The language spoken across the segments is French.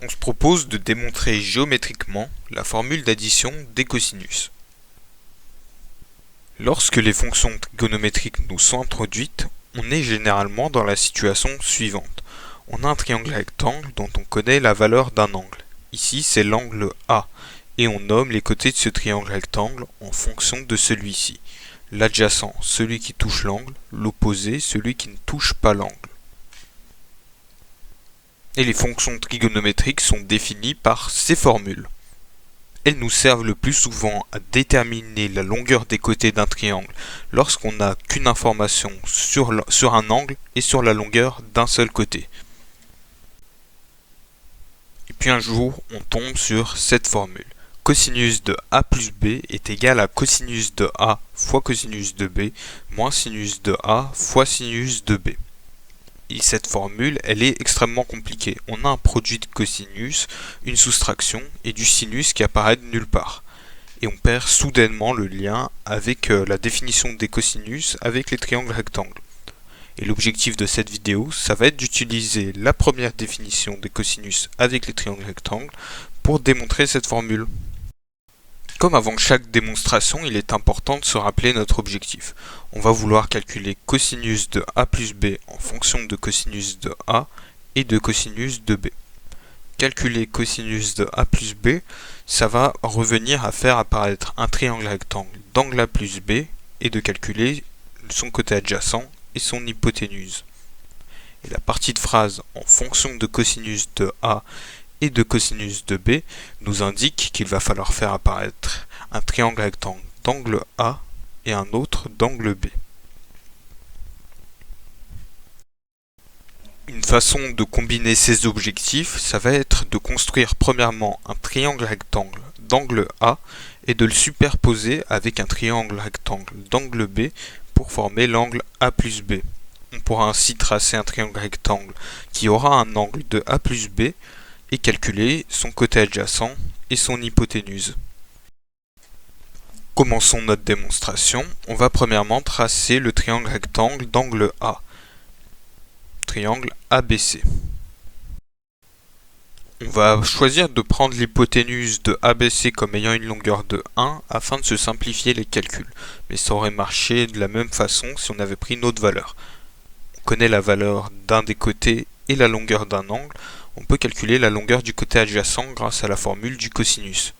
On se propose de démontrer géométriquement la formule d'addition des cosinus. Lorsque les fonctions trigonométriques nous sont introduites, on est généralement dans la situation suivante. On a un triangle rectangle dont on connaît la valeur d'un angle. Ici, c'est l'angle A, et on nomme les côtés de ce triangle rectangle en fonction de celui-ci. L'adjacent, celui qui touche l'angle, l'opposé, celui qui ne touche pas l'angle. Et les fonctions trigonométriques sont définies par ces formules. Elles nous servent le plus souvent à déterminer la longueur des côtés d'un triangle lorsqu'on n'a qu'une information sur un angle et sur la longueur d'un seul côté. Et puis un jour, on tombe sur cette formule. Cosinus de A plus B est égal à cosinus de A fois cosinus de B moins sinus de A fois sinus de B. Et cette formule, elle est extrêmement compliquée. On a un produit de cosinus, une soustraction et du sinus qui apparaît de nulle part. Et on perd soudainement le lien avec la définition des cosinus avec les triangles rectangles. Et l'objectif de cette vidéo, ça va être d'utiliser la première définition des cosinus avec les triangles rectangles pour démontrer cette formule. Comme avant chaque démonstration, il est important de se rappeler notre objectif. On va vouloir calculer cosinus de A plus B en fonction de cosinus de A et de cosinus de B. Calculer cosinus de A plus B, ça va revenir à faire apparaître un triangle rectangle d'angle A plus B et de calculer son côté adjacent et son hypoténuse. Et la partie de phrase en fonction de cosinus de A et de cosinus de B nous indique qu'il va falloir faire apparaître un triangle rectangle d'angle A et un autre d'angle B. Une façon de combiner ces objectifs, ça va être de construire premièrement un triangle rectangle d'angle A et de le superposer avec un triangle rectangle d'angle B pour former l'angle A plus B. On pourra ainsi tracer un triangle rectangle qui aura un angle de A plus B et calculer son côté adjacent et son hypoténuse. Commençons notre démonstration. On va premièrement tracer le triangle rectangle d'angle A. Triangle ABC. On va choisir de prendre l'hypoténuse de ABC comme ayant une longueur de 1 afin de se simplifier les calculs. Mais ça aurait marché de la même façon si on avait pris une autre valeur. On connaît la valeur d'un des côtés et la longueur d'un angle. On peut calculer la longueur du côté adjacent grâce à la formule du cosinus.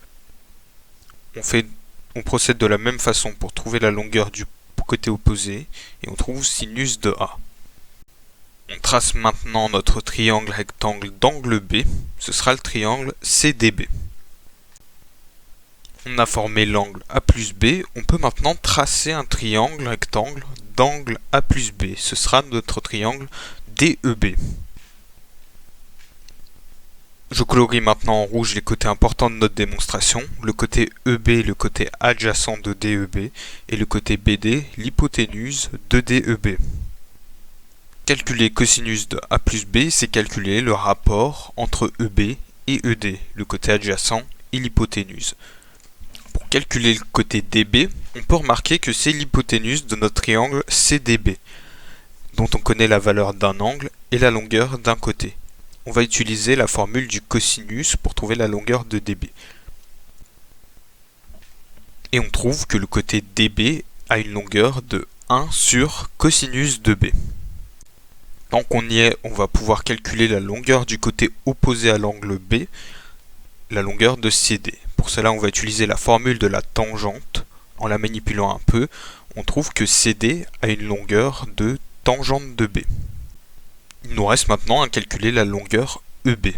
On procède de la même façon pour trouver la longueur du côté opposé et on trouve sinus de A. On trace maintenant notre triangle rectangle d'angle B, ce sera le triangle CDB. On a formé l'angle A plus B, on peut maintenant tracer un triangle rectangle d'angle A plus B, ce sera notre triangle DEB. Je colorie maintenant en rouge les côtés importants de notre démonstration, le côté EB, le côté adjacent de DEB, et le côté BD, l'hypoténuse de DEB. Calculer cosinus de A plus B, c'est calculer le rapport entre EB et ED, le côté adjacent et l'hypoténuse. Pour calculer le côté DB, on peut remarquer que c'est l'hypoténuse de notre triangle CDB, dont on connaît la valeur d'un angle et la longueur d'un côté. On va utiliser la formule du cosinus pour trouver la longueur de DB. Et on trouve que le côté DB a une longueur de 1 sur cosinus de B. Tant qu'on y est, on va pouvoir calculer la longueur du côté opposé à l'angle B, la longueur de CD. Pour cela, on va utiliser la formule de la tangente. En la manipulant un peu, on trouve que CD a une longueur de tangente de B. Il nous reste maintenant à calculer la longueur EB.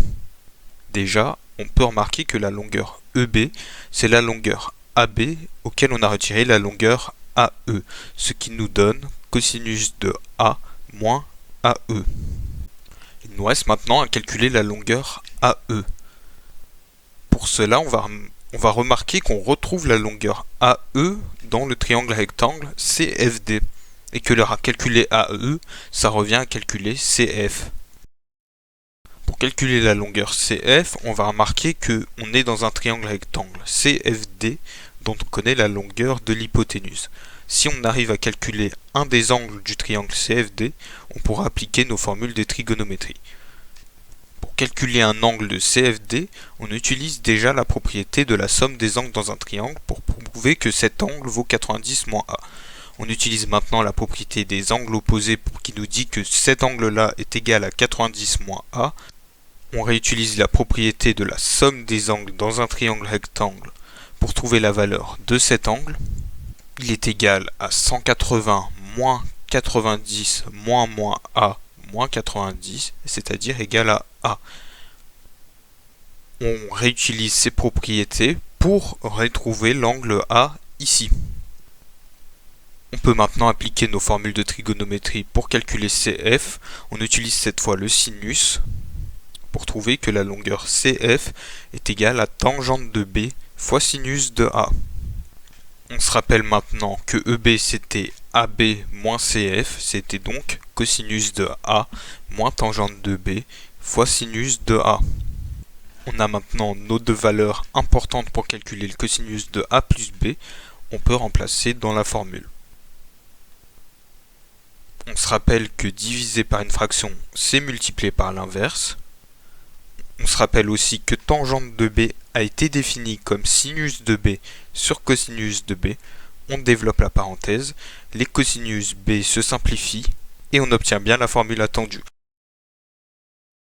Déjà, on peut remarquer que la longueur EB, c'est la longueur AB auquel on a retiré la longueur AE, ce qui nous donne cosinus de A moins AE. Il nous reste maintenant à calculer la longueur AE. Pour cela, on va remarquer qu'on retrouve la longueur AE dans le triangle rectangle CFD. Et que calculer AE, ça revient à calculer CF. Pour calculer la longueur CF, on va remarquer qu'on est dans un triangle rectangle CFD dont on connaît la longueur de l'hypoténuse. Si on arrive à calculer un des angles du triangle CFD, on pourra appliquer nos formules de trigonométrie. Pour calculer un angle de CFD, on utilise déjà la propriété de la somme des angles dans un triangle pour prouver que cet angle vaut 90 moins A. On utilise maintenant la propriété des angles opposés qui nous dit que cet angle-là est égal à 90 moins A. On réutilise la propriété de la somme des angles dans un triangle rectangle pour trouver la valeur de cet angle. Il est égal à 180 moins 90 moins A moins 90, c'est-à-dire égal à A. On réutilise ces propriétés pour retrouver l'angle A ici. On peut maintenant appliquer nos formules de trigonométrie pour calculer CF. On utilise cette fois le sinus pour trouver que la longueur CF est égale à tangente de B fois sinus de A. On se rappelle maintenant que EB c'était AB moins CF, c'était donc cosinus de A moins tangente de B fois sinus de A. On a maintenant nos deux valeurs importantes pour calculer le cosinus de A plus B, on peut remplacer dans la formule. On se rappelle que diviser par une fraction, c'est multiplier par l'inverse. On se rappelle aussi que tangente de B a été définie comme sinus de B sur cosinus de B. On développe la parenthèse, les cosinus B se simplifient et on obtient bien la formule attendue.